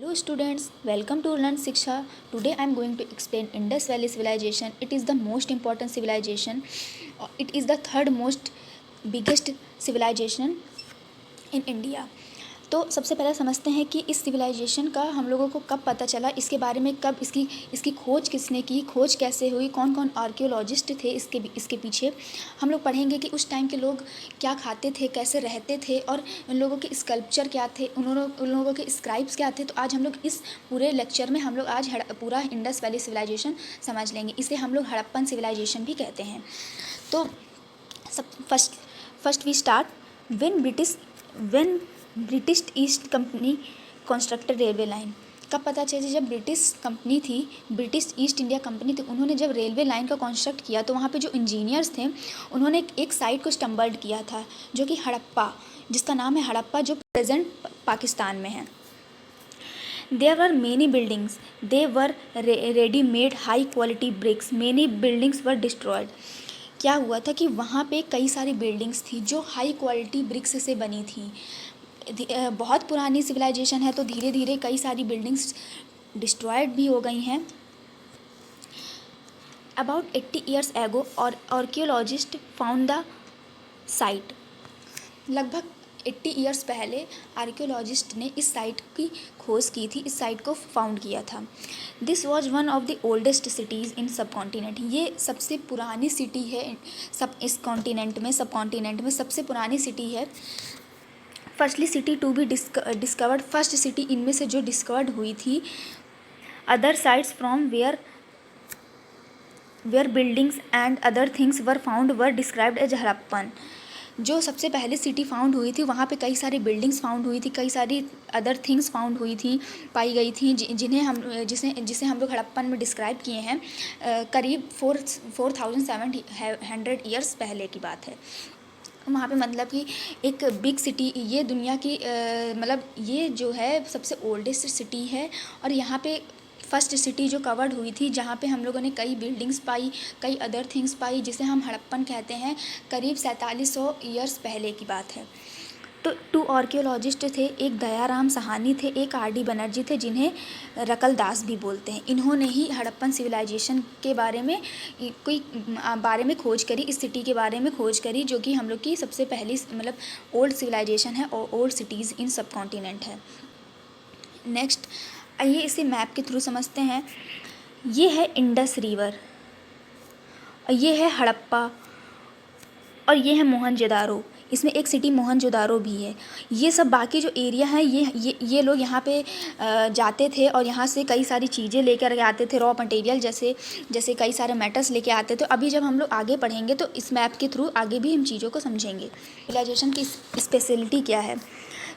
Hello students, welcome to Learn Shiksha. Today I am going to explain Indus Valley Civilization. It is the most important civilization. It is the third most biggest civilization in India. तो सबसे पहले समझते हैं कि इस civilisation का हम लोगों को कब पता चला, इसके बारे में कब इसकी खोज किसने की, खोज कैसे हुई, कौन कौन आर्कियोलॉजिस्ट थे इसके पीछे। हम लोग पढ़ेंगे कि उस टाइम के लोग क्या खाते थे, कैसे रहते थे और उन लोगों के स्कल्पचर क्या थे, उन लोगों के स्क्राइब्स क्या थे। तो आज हम लोग इस पूरे लेक्चर में हम लोग आज पूरा इंडस वैली सिविलाइजेशन समझ लेंगे। इसे हम लोग हड़प्पन सिविलाइजेशन भी कहते हैं। तो first we start when British East company constructed railway line. कब पता चला? जब ब्रिटिश कंपनी थी, ब्रिटिश ईस्ट इंडिया कंपनी थी, उन्होंने जब रेलवे लाइन का कंस्ट्रक्ट किया तो वहाँ पे जो इंजीनियर्स थे उन्होंने एक साइट को स्टम्बल्ड किया था जो कि हड़प्पा, जिसका नाम है हड़प्पा, जो प्रेजेंट पाकिस्तान में है। There were many buildings, they were ready made high quality bricks, many buildings were destroyed. क्या हुआ था कि वहाँ पे कई सारी बिल्डिंग्स थी जो हाई क्वालिटी ब्रिक्स से बनी थी। बहुत पुरानी सिविलाइजेशन है तो धीरे धीरे कई सारी बिल्डिंग्स डिस्ट्रॉयड भी हो गई हैं। अबाउट 80 ईयर्स एगो और आर्कियोलॉजिस्ट फाउंड द साइट। लगभग 80 ईयर्स पहले आर्कियोलॉजिस्ट ने इस साइट की खोज की थी, इस साइट को फाउंड किया था। This was one of the oldest cities in सब कॉन्टिनेंट। ये सबसे पुरानी सिटी है इस कॉन्टिनेंट में, सब कॉन्टिनेंट में सबसे पुरानी सिटी है। Firstly city to be discovered, first city इनमें से जो डिस्कवर्ड हुई थी। Other sites from where buildings and other things were found were described as Harappan. जो सबसे पहले सिटी फाउंड हुई थी वहाँ पे कई सारी बिल्डिंग्स फाउंड हुई थी, कई सारी अदर थिंग्स फाउंड हुई थी, पाई गई थी, जिसे हम लोग हड़प्पन में डिस्क्राइब किए हैं। करीब 4700 ईयर्स पहले की बात है। वहाँ पे मतलब कि एक बिग सिटी, ये दुनिया की मतलब ये जो है सबसे ओल्डेस्ट सिटी है। और यहाँ पे फर्स्ट सिटी जो कवर्ड हुई थी, जहाँ पे हम लोगों ने कई बिल्डिंग्स पाई, कई अदर थिंग्स पाई, जिसे हम हड़प्पन कहते हैं। करीब 4700 ईयर्स पहले की बात है। तो 2 आर्कियोलॉजिस्ट थे, एक दयाराम साहनी थे, एक आर.डी. बनर्जी थे, जिन्हें रकल दास भी बोलते हैं। इन्होंने ही हड़प्पन सिविलाइजेशन के बारे में खोज करी, इस सिटी के बारे में खोज करी, जो कि हम लोग की सबसे पहली मतलब ओल्ड सिविलाइजेशन है और ओल्ड सिटीज़ इन सब कॉन्टिनेंट है। नेक्स्ट आइए इसे मैप के थ्रू समझते हैं। ये है इंडस रिवर, ये है हड़प्पा और ये है मोहनजोदारो। इसमें एक सिटी मोहनजोदारो भी है। ये सब बाकी जो एरिया है, ये लोग यहाँ पे जाते थे और यहाँ से कई सारी चीज़ें लेकर आते थे, रॉ मटेरियल जैसे कई सारे मेटल्स लेके आते थे। अभी जब हम लोग आगे पढ़ेंगे तो इस मैप के थ्रू आगे भी हम चीज़ों को समझेंगे। सिविलाइजेशन की स्पेशलिटी क्या है?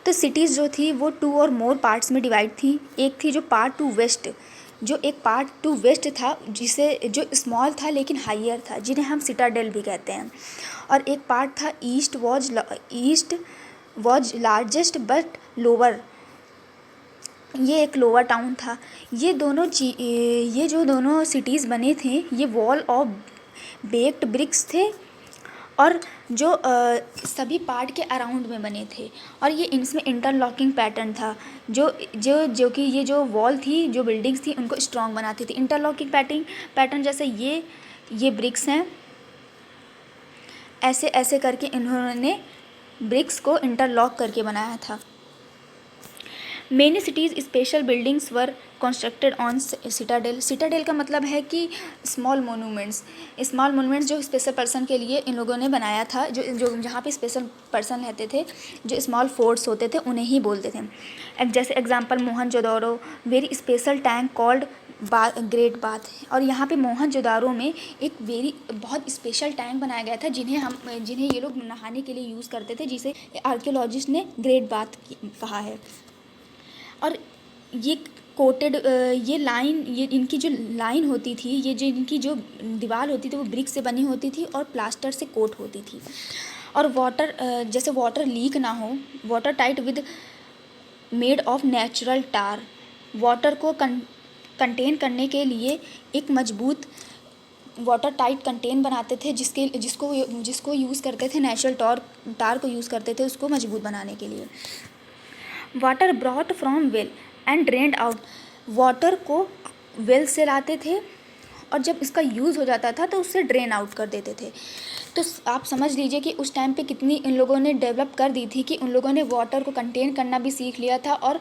तो सिटीज़ जो थी वो 2 और मोर पार्ट्स में डिवाइड थी। एक थी जो पार्ट टू वेस्ट, जो एक पार्ट टू वेस्ट था, जो स्मॉल था लेकिन हाइयर था, जिन्हें हम सिटाडेल भी कहते हैं। और एक पार्ट था east was largest but lower, ये एक लोअर टाउन था। ये जो दोनों सिटीज़ बने थे, ये वॉल ऑफ बेक्ड ब्रिक्स थे और जो सभी पार्ट के अराउंड में बने थे। और ये इसमें इंटरलॉकिंग पैटर्न था, जो कि ये जो वॉल थी, जो बिल्डिंग्स थी, उनको स्ट्रॉन्ग बनाती थी। इंटरलॉकिंग पैटर्न जैसे ये ब्रिक्स हैं, ऐसे ऐसे करके इन्होंने ब्रिक्स को इंटरलॉक करके बनाया था। Many cities special buildings were constructed on Citadel. Citadel का मतलब है कि स्मॉल मोनूमेंट्स जो स्पेशल पर्सन के लिए इन लोगों ने बनाया था, जो जहाँ पे स्पेशल पर्सन रहते थे, जो स्मॉल फोर्ट्स होते थे, उन्हें ही बोलते थे। जैसे example Mohenjodaro, very special tank called great bath. और यहाँ पे मोहनजोदारो में एक बहुत स्पेशल टैंक बनाया गया था, जिन्हें ये लोग नहाने के लिए यूज़ करते थे, जिसे आर्कियोलॉजिस्ट ने ग्रेट बाथ कहा है। और ये कोटेड ये इनकी जो लाइन होती थी, ये जो इनकी जो दीवार होती थी, वो ब्रिक से बनी होती थी और प्लास्टर से कोट होती थी। और जैसे वाटर लीक ना हो, water tight with made of natural tar. Water को कंटेन करने के लिए एक मजबूत वाटर टाइट कंटेन बनाते थे, जिसको यूज़ करते थे, नेचुरल टार को यूज़ करते थे उसको मजबूत बनाने के लिए। Water brought from well, and drained out, water को वेल से लाते थे और जब इसका यूज़ हो जाता था तो उससे ड्रेन आउट कर देते थे। तो आप समझ लीजिए कि उस टाइम पे कितनी इन लोगों ने डेवलप कर दी थी कि उन लोगों ने वाटर को कंटेन करना भी सीख लिया था और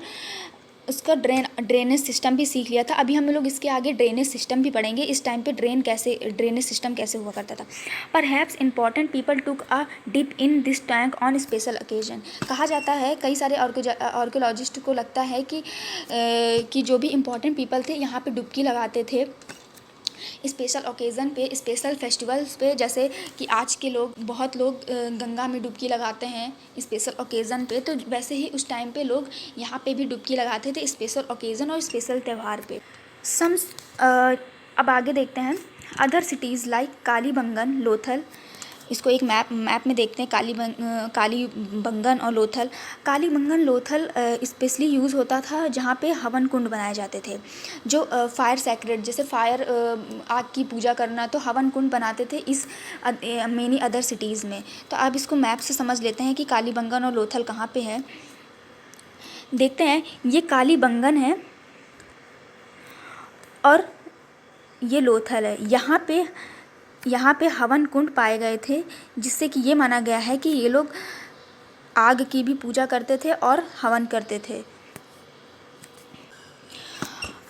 उसका ड्रेनेज सिस्टम भी सीख लिया था। अभी हम लोग इसके आगे ड्रेनेज सिस्टम भी पढ़ेंगे, इस टाइम पे ड्रेनेज सिस्टम कैसे हुआ करता था। Perhaps important people took a dip in this tank on special occasion. कहा जाता है, कई सारे आर्कियोलॉजिस्ट को लगता है कि जो भी इम्पोर्टेंट पीपल थे यहाँ पे डुबकी लगाते थे स्पेशल ओकेज़न पे, स्पेशल फेस्टिवल्स पे, जैसे कि आज के लोग बहुत लोग गंगा में डुबकी लगाते हैं स्पेशल ओकेज़न पे, तो वैसे ही उस टाइम पे लोग यहाँ पे भी डुबकी लगाते थे स्पेशल ओकेज़न और स्पेशल त्यौहार पे। अब आगे देखते हैं other cities like Kalibangan, Lothal. इसको एक मैप में देखते हैं, कालीबंगन और लोथल। कालीबंगन लोथल स्पेशली यूज़ होता था जहाँ पे हवन कुंड बनाए जाते थे, जो फायर सैक्रेड, जैसे फायर आग की पूजा करना, तो हवन कुंड बनाते थे इस मेनी अदर सिटीज़ में। तो अब इसको मैप से समझ लेते हैं कि कालीबंगन और लोथल कहाँ पे है। देखते हैं, ये कालीबंगन है और ये लोथल है। यहाँ पे हवन कुंड पाए गए थे, जिससे कि ये माना गया है कि ये लोग आग की भी पूजा करते थे और हवन करते थे।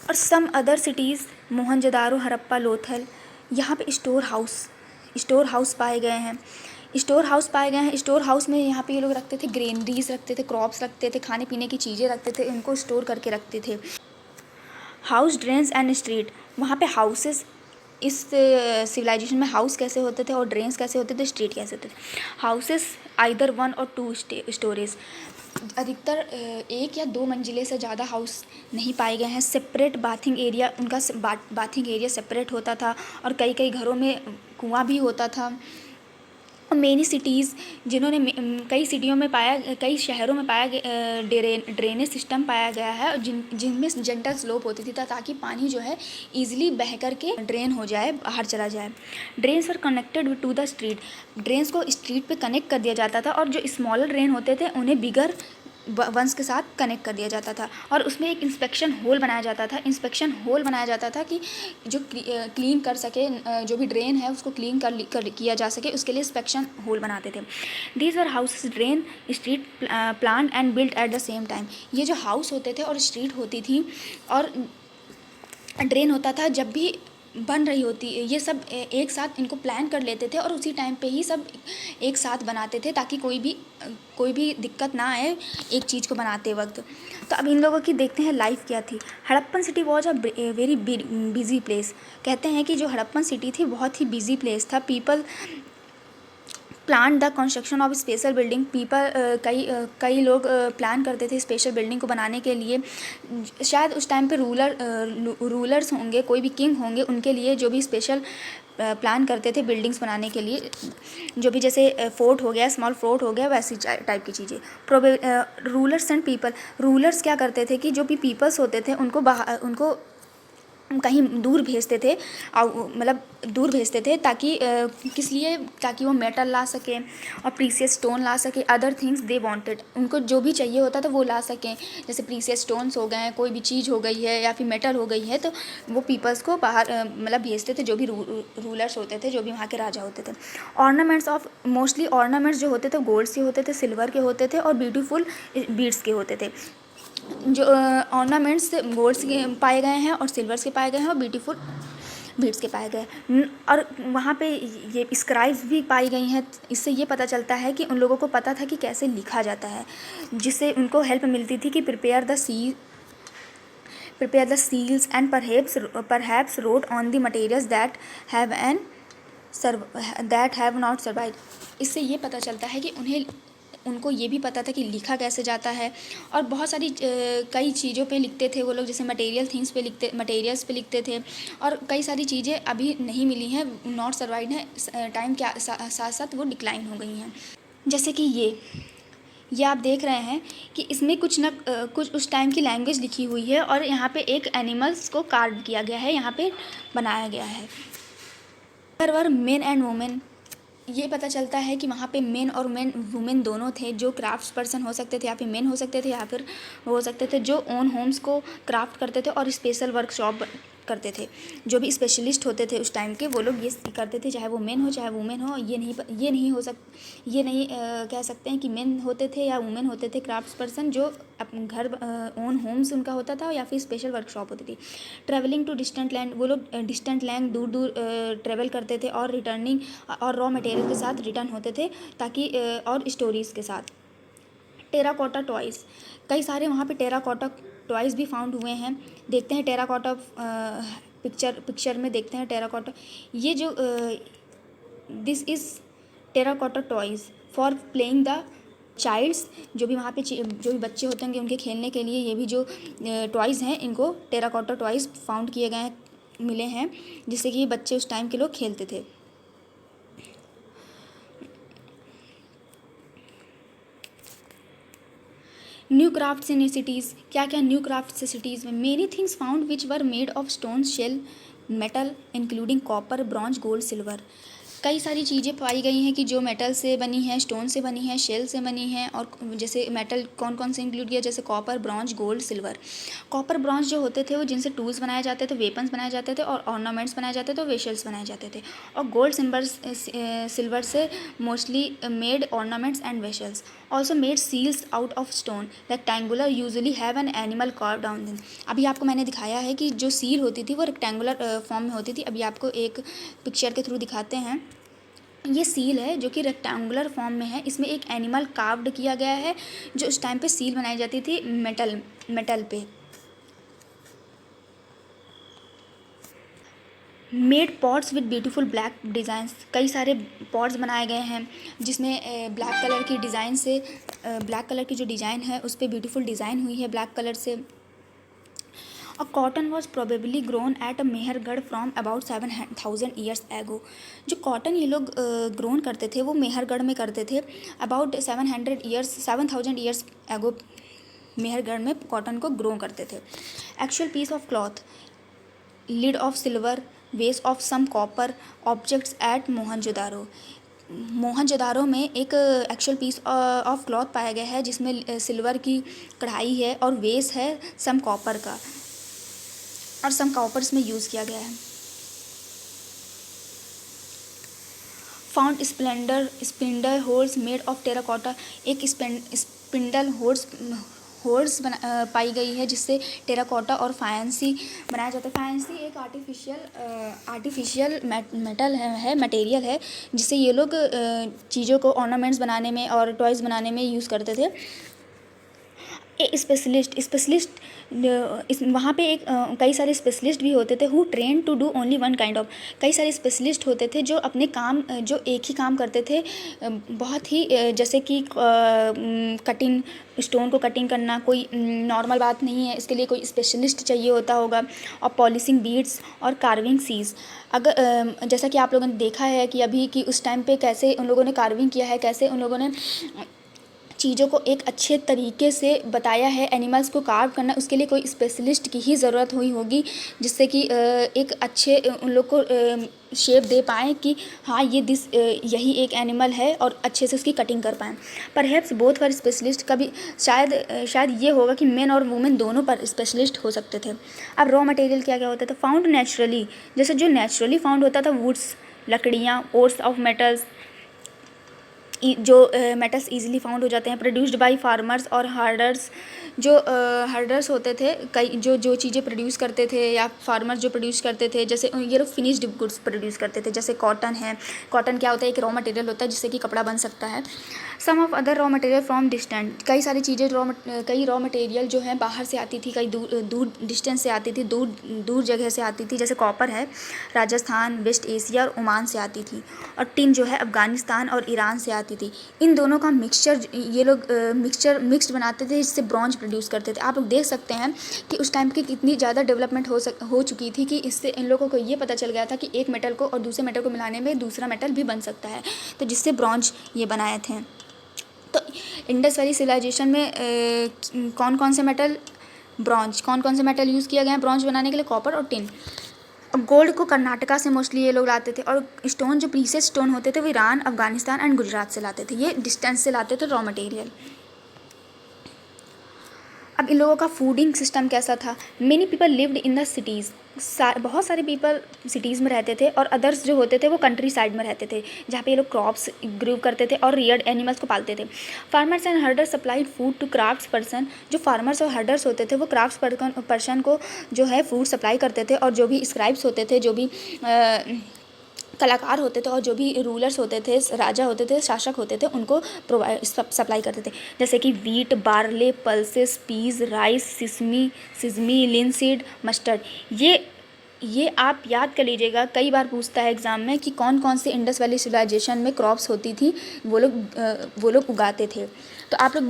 और some other cities Mohenjodaro, Harappa, Lothal, यहाँ पे स्टोर हाउस पाए गए हैं। स्टोर हाउस में यहाँ पे ये लोग रखते थे ग्रेनरीज रखते थे, क्रॉप्स रखते थे, खाने पीने की चीज़ें रखते थे, इनको स्टोर करके रखते थे। हाउस, ड्रेन्स एंड स्ट्रीट, वहाँ पे हाउसेस, इस सिविलाइजेशन में हाउस कैसे होते थे और ड्रेन्स कैसे होते थे, स्ट्रीट कैसे होते थे। हाउसेस आइदर 1 और 2 स्टोरेज, अधिकतर 1 या 2 मंजिले से ज़्यादा हाउस नहीं पाए गए हैं। सेपरेट बाथिंग एरिया, उनका बाथिंग एरिया सेपरेट होता था और कई घरों में कुआं भी होता था। मेनी सिटीज़, कई शहरों में पाया ड्रेनेज सिस्टम पाया गया है, जिनमें जेंटल स्लोप होती थी ताकि पानी जो है ईजिली बह करके ड्रेन हो जाए, बाहर चला जाए। Drains are connected to the street, drains को स्ट्रीट पे कनेक्ट कर दिया जाता था और जो स्मॉलर ड्रेन होते थे उन्हें बिगर वंस के साथ कनेक्ट कर दिया जाता था और उसमें एक इंस्पेक्शन होल बनाया जाता था कि जो क्लीन कर सके, जो भी ड्रेन है उसको क्लीन किया जा सके, उसके लिए इंस्पेक्शन होल बनाते थे। These are houses, drain, street, plan and built at the same time. ये जो हाउस होते थे और स्ट्रीट होती थी और ड्रेन होता था, जब भी बन रही होती, ये सब एक साथ इनको प्लान कर लेते थे और उसी टाइम पे ही सब एक साथ बनाते थे ताकि कोई भी दिक्कत ना आए एक चीज़ को बनाते वक्त। तो अब इन लोगों की देखते हैं लाइफ क्या थी। Harappan city was a very busy place. कहते हैं कि जो हड़प्पन सिटी थी बहुत ही बिजी प्लेस था। People plan the construction of special building, कई लोग प्लान करते थे स्पेशल बिल्डिंग को बनाने के लिए। शायद उस टाइम पे रूलर्स होंगे, कोई भी किंग होंगे, उनके लिए जो भी स्पेशल प्लान करते थे बिल्डिंग्स बनाने के लिए, जो भी जैसे फोर्ट हो गया, स्मॉल फोर्ट हो गया, वैसी टाइप की चीज़ें। रूलर्स एंड पीपल, रूलर्स क्या करते थे कि जो भी पीपल्स होते थे उनको कहीं दूर भेजते थे, दूर भेजते थे ताकि वो मेटल ला सकें और प्रीसियस स्टोन ला सके, अदर थिंग्स दे वांटेड, उनको जो भी चाहिए होता था वो ला सकें। जैसे प्रीसियस स्टोन्स हो गए, कोई भी चीज़ हो गई है या फिर मेटल हो गई है, तो वो पीपल्स को बाहर भेजते थे, जो भी रूलर्स होते थे, जो भी वहाँ के राजा होते थे। मोस्टली ऑर्नामेंट्स जो होते थे गोल्ड के होते थे, सिल्वर के होते थे और ब्यूटीफुल बीड्स के होते थे। जो ऑर्नामेंट्स गोल्ड्स के पाए गए हैं और सिल्वर्स के पाए गए हैं और ब्यूटीफुल बीड्स के पाए गए। और वहाँ पे ये स्क्राइब्स भी पाई गई हैं। इससे ये पता चलता है कि उन लोगों को पता था कि कैसे लिखा जाता है, जिससे उनको हेल्प मिलती थी कि prepare the seals and perhaps wrote on the materials that have not survived. इससे ये पता चलता है कि उनको ये भी पता था कि लिखा कैसे जाता है। और बहुत सारी कई चीज़ों पे लिखते थे वो लोग, जैसे मटेरियल्स पे लिखते थे। और कई सारी चीज़ें अभी नहीं मिली हैं, नॉट सर्वाइव्ड हैं, टाइम के साथ साथ वो डिक्लाइन हो गई हैं। जैसे कि ये आप देख रहे हैं कि इसमें कुछ उस टाइम की लैंग्वेज लिखी हुई है और यहाँ पे एक एनिमल्स को कार्व किया गया है, यहाँ पे बनाया गया है। There were men and women, ये पता चलता है कि वहाँ पे मेन और वुमेन दोनों थे, जो क्राफ्ट्स पर्सन हो सकते थे या फिर मेन हो सकते थे या फिर हो सकते थे जो ओन होम्स को क्राफ्ट करते थे और स्पेशल वर्कशॉप करते थे। जो भी स्पेशलिस्ट होते थे उस टाइम के, वो लोग ये करते थे, चाहे वो मेन हो चाहे वुमेन हो। ये नहीं कह सकते हैं कि मेन होते थे या वुमेन होते थे क्राफ्ट्स पर्सन, जो अपने घर ओन होम्स उनका होता था या फिर स्पेशल वर्कशॉप होती थी। ट्रैवलिंग टू डिस्टेंट लैंड, वो लोग डिस्टेंट लैंड दूर दूर ट्रैवल करते थे और रिटर्निंग और रॉ मटेरियल के साथ रिटर्न होते थे, ताकि और स्टोरीज़ के साथ। टेराकोटा टॉयज़, कई सारे वहाँ पे टेराकोटा टॉयज़ भी फाउंड हुए हैं। देखते हैं टेराकोटा पिक्चर में देखते हैं टेराकोटा। ये जो this is terracotta toys for playing the childs, जो भी वहाँ पे जो भी बच्चे होते होंगे उनके खेलने के लिए ये भी जो टॉयज़ हैं, इनको टेराकोटा टॉयज़ फाउंड किए गए हैं, मिले हैं, जिससे कि बच्चे उस टाइम के लोग खेलते थे। न्यू क्राफ्ट्स इन सिटीज़, क्या क्या न्यू क्राफ्ट्स सिटीज़ में? Many things found which were made of stone, shell, metal including copper, bronze, gold, silver. कई सारी चीज़ें पाई गई हैं कि जो मेटल से बनी हैं, स्टोन से बनी हैं, शेल से बनी हैं। और जैसे मेटल कौन कौन से इंक्लूड किया, जैसे copper, bronze, gold, silver. Copper bronze जो होते थे वो जिनसे टूल्स बनाए जाते थे, वेपन्स बनाए जाते थे और ऑर्नामेंट्स बनाए जाते थे और वेशल्स बनाए जाते थे। और गोल्ड सिल्वर से mostly made ornaments and vessels. Also made seals out of stone rectangular, usually have an animal carve down them. अभी आपको मैंने दिखाया है कि जो सील होती थी वो रेक्टेंगुलर फॉर्म में होती थी। अभी आपको एक पिक्चर के थ्रू दिखाते हैं। ये सील है जो कि रेक्टेंगुलर फॉर्म में है। इसमें एक एनिमल कार्व्ड किया गया है, जो उस टाइम पे सील बनाई जाती थी मेटल पे। Made pots with beautiful black designs, कई सारे पॉट्स बनाए गए हैं जिसमें ब्लैक कलर की डिज़ाइन से ब्लैक कलर की जो डिज़ाइन है उस पर ब्यूटीफुल डिज़ाइन हुई है ब्लैक कलर से। और cotton was probably grown at Mehrgarh from about 7,000 years ago. जो कॉटन ये लोग ग्रोन करते थे वो मेहरगढ़ में करते थे। अबाउट 7,000 ईयर्स एगो मेहरगढ़ में कॉटन को ग्रो करते थे। Actual piece of cloth, lid of silver, vase of some copper objects at Mohenjodaro. Mohenjodaro में एक एक्चुअल पीस ऑफ क्लॉथ पाया गया है जिसमें सिल्वर की कढ़ाई है और वेस है सम कॉपर का, और सम कॉपर इसमें यूज़ किया गया है। Found spindle holes made of terracotta, एक स्पिंडल होल्स पाई गई है जिससे टेराकोटा और फायंसी बनाया जाता है। फायंसी एक आर्टिफिशियल मेटल है मटेरियल है जिससे ये लोग चीज़ों को ऑर्नामेंट्स बनाने में और टॉयज़ बनाने में यूज़ करते थे। स्पेशलिस्ट वहाँ पे कई सारे स्पेशलिस्ट भी होते थे who train to do only one kind of. कई सारे स्पेशलिस्ट होते थे जो अपने काम जो एक ही काम करते थे बहुत ही जैसे कि कटिंग, स्टोन को कटिंग करना कोई नॉर्मल बात नहीं है, इसके लिए कोई स्पेशलिस्ट चाहिए होता होगा। और पॉलिशिंग बीड्स और कार्विंग सीज, अगर जैसा कि आप लोगों ने देखा है कि अभी कि उस टाइम पे कैसे उन लोगों ने कार्विंग किया है, कैसे उन लोगों ने चीज़ों को एक अच्छे तरीके से बताया है। एनिमल्स को कार्व करना उसके लिए कोई स्पेशलिस्ट की ही ज़रूरत हुई होगी जिससे कि एक अच्छे उन लोग को शेप दे पाएँ कि हाँ यही एक एनिमल है और अच्छे से उसकी कटिंग कर पाएँ। परहैप्स बोथ फॉर स्पेशलिस्ट, कभी शायद ये होगा कि मेन और वुमेन दोनों पर स्पेशलिस्ट हो सकते थे। अब रॉ मटेरियल क्या क्या होता था? फाउंड नेचुरली, जैसे जो नेचुरली फाउंड होता था वुड्स, लकड़ियाँ, ओर्स ऑफ मेटल्स, जो मेटल्स इजीली फाउंड हो जाते हैं। प्रोड्यूस्ड बाय फार्मर्स और हर्डर्स, जो हर्डर्स होते थे कई जो चीज़ें प्रोड्यूस करते थे या फार्मर्स जो प्रोड्यूस करते थे, जैसे ये लोग फिनिश्ड गुड्स प्रोड्यूस करते थे। जैसे कॉटन है, कॉटन क्या होता है? एक रॉ मटेरियल होता है जिससे कि कपड़ा बन सकता है। Some of other raw material from distant, कई सारी चीज़ें कई रॉ मटेरियल जो है बाहर से आती थी, कई दूर डिस्टेंस से आती थी, दूर जगह से आती थी। जैसे कॉपर है राजस्थान, वेस्ट एशिया और ओमान से आती थी। और टिन जो है अफ़गानिस्तान और ईरान से आती थी। इन दोनों का मिक्सचर ये लोग मिक्स्ड बनाते थे जिससे ब्रॉन्ज प्रोड्यूस करते थे। आप लोग देख सकते हैं कि उस टाइम की कितनी ज़्यादा डेवलपमेंट हो चुकी थी कि इससे इन लोगों को ये पता चल गया था कि एक मेटल को और दूसरे मेटल को मिलाने में दूसरा मेटल भी बन सकता है, तो जिससे ब्रॉन्ज ये बनाए थे। तो इंडस वैली सिविलाइजेशन में कौन कौन से मेटल यूज़ किया गया है ब्रॉन्ज बनाने के लिए? कॉपर और टिन। गोल्ड को कर्नाटका से मोस्टली ये लोग लाते थे, और स्टोन जो प्रीसियस स्टोन होते थे वो ईरान, अफगानिस्तान एंड गुजरात से लाते थे, ये डिस्टेंस से लाते थे रॉ मटेरियल। अब इन लोगों का फूडिंग सिस्टम कैसा था? Many people lived in the cities, बहुत सारे पीपल सिटीज़ में रहते थे, और अदर्स जो होते थे वो कंट्री साइड में रहते थे, जहाँ पे ये लोग क्रॉप्स ग्रो करते थे और रियर्ड एनिमल्स को पालते थे। Farmers and herders supplied food to crafts person, जो फार्मर्स और हर्डर्स होते थे वो क्राफ्ट्स पर्सन को जो है फूड सप्लाई करते थे, और जो भी स्क्राइब्स होते थे, जो भी कलाकार होते थे, और जो भी रूलर्स होते थे, राजा होते थे, शासक होते थे, उनको प्रोवाइड सप्लाई करते थे, जैसे कि wheat, barley, pulses, peas, rice, sesame, linseed, mustard. ये आप याद कर लीजिएगा, कई बार पूछता है एग्ज़ाम में कि कौन कौन से इंडस वैली सिविलाइजेशन में क्रॉप्स होती थी, वो लोग उगाते थे। तो आप लोग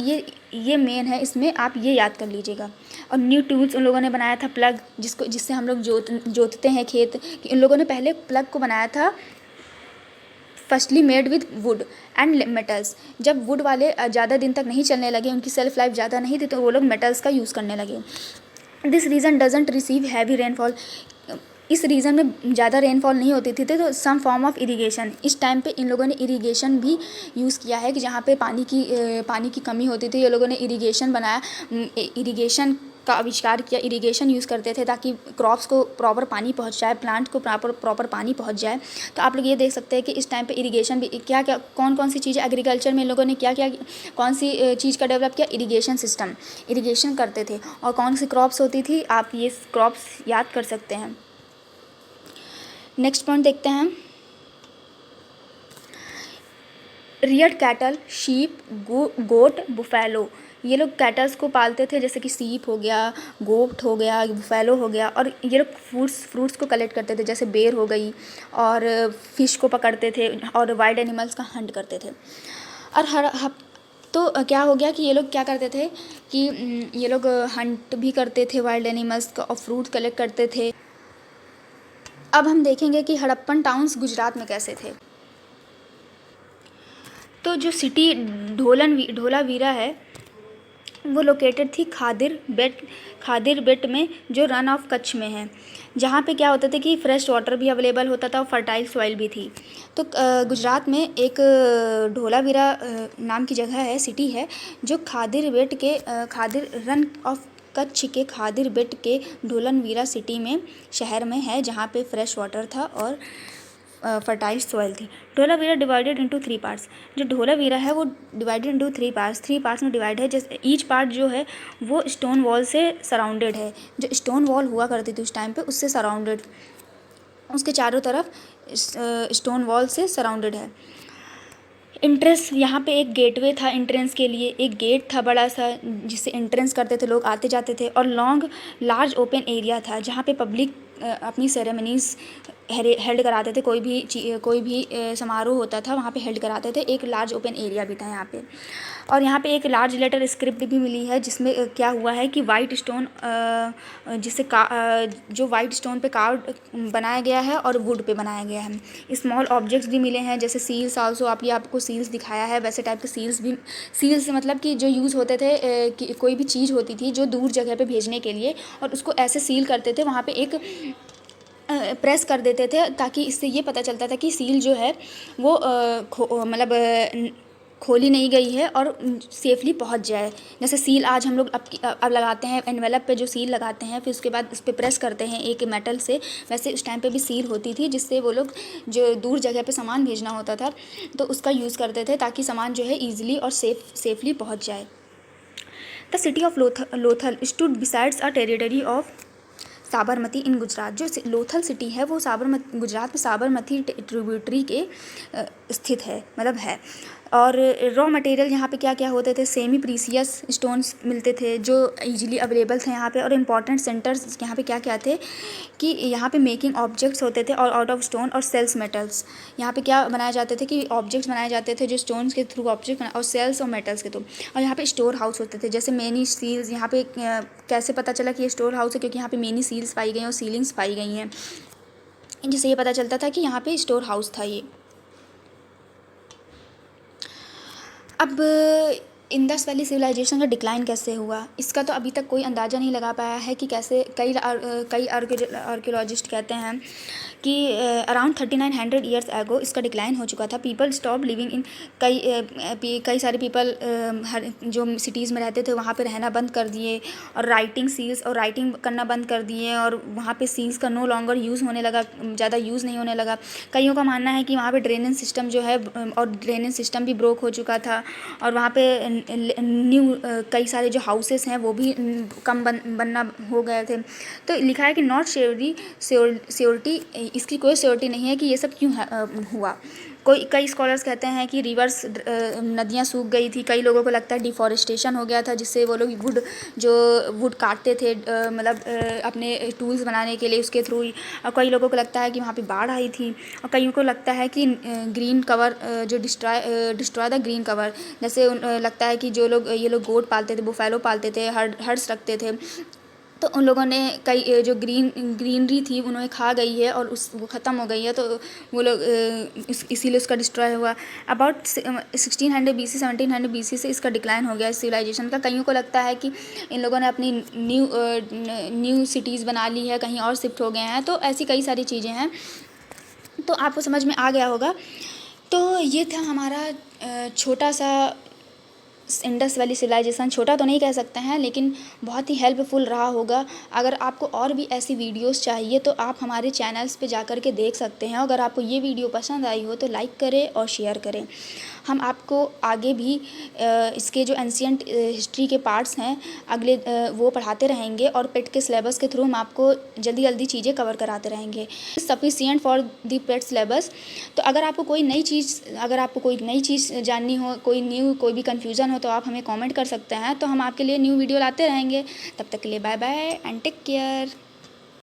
ये मेन है, इसमें आप ये याद कर लीजिएगा। और न्यू टूल्स उन लोगों ने बनाया था, प्लग, जिससे हम लोग जोतते हैं खेत, कि उन लोगों ने पहले प्लग को बनाया था firstly made with would and metals. जब वुड वाले ज़्यादा दिन तक नहीं चलने लगे, उनकी सेल्फ लाइफ ज़्यादा नहीं थी, तो वो लोग मेटल्स का यूज़ करने लगे। This region doesn't receive heavy rainfall, इस रीजन में ज़्यादा रेनफॉल नहीं होती थी, तो सम फॉर्म ऑफ इरिगेशन, इस टाइम पे इन लोगों ने इरिगेशन भी यूज़ किया है, कि जहाँ पे पानी की कमी होती थी, ये लोगों ने इरिगेशन बनाया, इरिगेशन का आविष्कार किया, इरिगेशन यूज़ करते थे ताकि क्रॉप्स को प्रॉपर पानी पहुँच जाए, प्लांट को प्रॉपर पानी पहुँच जाए। तो आप लोग ये देख सकते हैं कि इस टाइम पे इरिगेशन भी क्या क्या कौन कौन सी चीज़ें एग्रीकल्चर में इन लोगों ने क्या क्या कौन सी चीज़ का डेवलप किया, इरिगेशन सिस्टम, इरिगेशन करते थे। और कौन सी क्रॉप्स होती थी, आप ये क्रॉप्स याद कर सकते हैं। नेक्स्ट पॉइंट देखते हैं, रियर्ड कैटल, शीप, गोट, बुफैलो, ये लोग कैटल्स को पालते थे, जैसे कि सीप हो गया, गोट हो गया, बुफैलो हो गया, और ये लोग फ्रूट्स को कलेक्ट करते थे, जैसे बेर हो गई, और फिश को पकड़ते थे, और वाइल्ड एनिमल्स का हंट करते थे। और तो क्या हो गया कि ये लोग क्या करते थे कि ये लोग हंट भी करते थे वाइल्ड एनिमल्स का, और फ्रूट कलेक्ट करते थे। अब हम देखेंगे कि हड़प्पन टाउन्स गुजरात में कैसे थे। तो जो सिटी धोलावीरा है वो लोकेटेड थी खादिर बेट में, जो रन ऑफ कच्छ में है, जहाँ पे क्या होता था कि फ्रेश वाटर भी अवेलेबल होता था और फर्टाइल सॉइल भी थी। तो गुजरात में एक धोलावीरा नाम की जगह है, सिटी है, जो खादिर रन ऑफ कच्छ के खादिर बेट के धोलनवीरा सिटी में, शहर में है, जहाँ पे फ्रेश वाटर था और फर्टाइल सॉइल थी। धोलावीरा डिवाइडेड इनटू 3 पार्ट्स, जो धोलावीरा है वो डिवाइडेड इनटू 3 पार्ट्स में डिवाइड है, जैसे ईच पार्ट जो है वो स्टोन वॉल से सराउंडेड है, जो स्टोन वॉल हुआ करती थी उस टाइम पे, उससे सराउंडेड, उसके चारों तरफ स्टोन वॉल से सराउंडेड है। एंट्रेंस, यहाँ पे एक गेटवे था एंट्रेंस के लिए, एक गेट था बड़ा सा जिससे एंट्रेंस करते थे लोग, आते जाते थे, और लार्ज ओपन एरिया था जहाँ पे पब्लिक अपनी सेरेमनीज हेल्ड कराते थे, कोई भी समारोह होता था वहाँ पे हेल्ड कराते थे। एक लार्ज ओपन एरिया भी था यहाँ पे, और यहाँ पे एक लार्ज लेटर स्क्रिप्ट भी मिली है, जिसमें क्या हुआ है कि वाइट स्टोन जो वाइट स्टोन पे कार्ड बनाया गया है और वुड पे बनाया गया है। स्मॉल ऑब्जेक्ट्स भी मिले हैं, जैसे सील्स आल्सो, आपको सील्स दिखाया है, वैसे टाइप के सील्स मतलब कि जो यूज़ होते थे, कि कोई भी चीज़ होती थी जो दूर जगह पे भेजने के लिए, और उसको ऐसे सील करते थे, वहाँ पे एक प्रेस कर देते थे, ताकि इससे ये पता चलता था कि सील जो है वो खोली नहीं गई है और सेफली पहुंच जाए। जैसे सील आज हम लोग अब लगाते हैं एनवेलप पे, जो सील लगाते हैं फिर उसके बाद उस पर प्रेस करते हैं एक मेटल से, वैसे उस टाइम पे भी सील होती थी, जिससे वो लोग जो दूर जगह पे सामान भेजना होता था तो उसका यूज़ करते थे, ताकि सामान जो है ईजिली और सेफली पहुँच जाए। The city of Lothal stood besides a territory of Sabarmati in Gujarat, जो लोथल सिटी है वो गुजरात में साबरमती ट्रिब्यूटरी के स्थित है, मतलब है। और रॉ मटेरियल यहाँ पे क्या क्या होते थे, सेमी प्रीसियस स्टोन्स मिलते थे जो इजीली अवेलेबल थे यहाँ पे, और इम्पॉर्टेंट सेंटर्स यहाँ पे क्या क्या थे कि यहाँ पे मेकिंग ऑब्जेक्ट्स होते थे और आउट ऑफ स्टोन, और सेल्स मेटल्स, यहाँ पे क्या बनाए जाते थे कि ऑब्जेक्ट्स बनाए जाते थे जो स्टोन्स के थ्रू ऑब्जेक्ट और सेल्स और मेटल्स के थ्रू। और यहाँ पे स्टोर हाउस होते थे, जैसे मेनी सील्स, यहाँ पे कैसे पता चला कि ये स्टोर हाउस है, क्योंकि यहाँ पे मेनी सील्स पाई गई और सीलिंग्स पाई गई हैं, जिससे ये पता चलता था कि यहाँ पे स्टोर हाउस था ये। अब इंडस वैली सिविलाइजेशन का डिक्लाइन कैसे हुआ, इसका तो अभी तक कोई अंदाज़ा नहीं लगा पाया है कि कैसे। कई आर्कियोलॉजिस्ट कहते हैं कि अराउंड 3900 ईयर्स एगो इसका डिक्लाइन हो चुका था। पीपल स्टॉप लिविंग इन, कई सारे पीपल जो सिटीज़ में रहते थे वहाँ पे रहना बंद कर दिए, और राइटिंग करना बंद कर दिए, और वहाँ पे सील्स का नो लॉन्गर यूज़ होने लगा, ज़्यादा यूज़ नहीं होने लगा। कईयों का मानना है कि वहाँ पे ड्रेनेज सिस्टम जो है, और ड्रेनेज सिस्टम भी ब्रोक हो चुका था, और वहाँ पे न्यू कई सारे जो हाउसेस हैं वो भी कम बनना हो गए थे। तो लिखा है कि नॉट श्योरिटी, इसकी कोई श्योरिटी नहीं है कि ये सब क्यों हुआ। कई स्कॉलर्स कहते हैं कि रिवर्स, नदियाँ सूख गई थी। कई लोगों को लगता है डिफॉरेस्टेशन हो गया था, जिससे वो लोग वुड काटते थे, मतलब अपने टूल्स बनाने के लिए उसके थ्रू ही। और कई लोगों को लगता है कि वहाँ पे बाढ़ आई थी, और कईयों को लगता है कि ग्रीन कवर जो डिस्ट्रॉय द ग्रीन कवर, जैसे लगता है कि ये लोग गोट पालते थे, बुफैलो पालते थे, हर्ड्स रखते थे, तो उन लोगों ने कई जो ग्रीनरी थी उन्हें खा गई है, और वो ख़त्म हो गई है, तो वो लोग इसीलिए उसका डिस्ट्रॉय हुआ। अबाउट 1600 BC 1700 BC से इसका डिक्लाइन हो गया इस सिविलाइजेशन का। कईयों को लगता है कि इन लोगों ने अपनी न्यू सिटीज़ बना ली है, कहीं और शिफ्ट हो गए हैं, तो ऐसी कई सारी चीज़ें हैं। तो आपको समझ में आ गया होगा। तो ये था हमारा छोटा सा इंडस वैली सिविलाइजेशन। छोटा तो नहीं कह सकते हैं, लेकिन बहुत ही हेल्पफुल रहा होगा। अगर आपको और भी ऐसी वीडियोस चाहिए तो आप हमारे चैनल्स पे जाकर के देख सकते हैं। अगर आपको ये वीडियो पसंद आई हो तो लाइक करें और शेयर करें। हम आपको आगे भी इसके जो एंशियंट हिस्ट्री के पार्ट्स हैं अगले वो पढ़ाते रहेंगे, और पेट के सिलेबस के थ्रू हम आपको जल्दी जल्दी चीज़ें कवर कराते रहेंगे। Sufficient for the pet syllabus. तो अगर आपको कोई नई चीज़ जाननी हो, कोई भी कन्फ्यूज़न हो, तो आप हमें कमेंट कर सकते हैं। तो हम आपके लिए न्यू वीडियो लाते रहेंगे। तब तक के लिए bye bye and take care.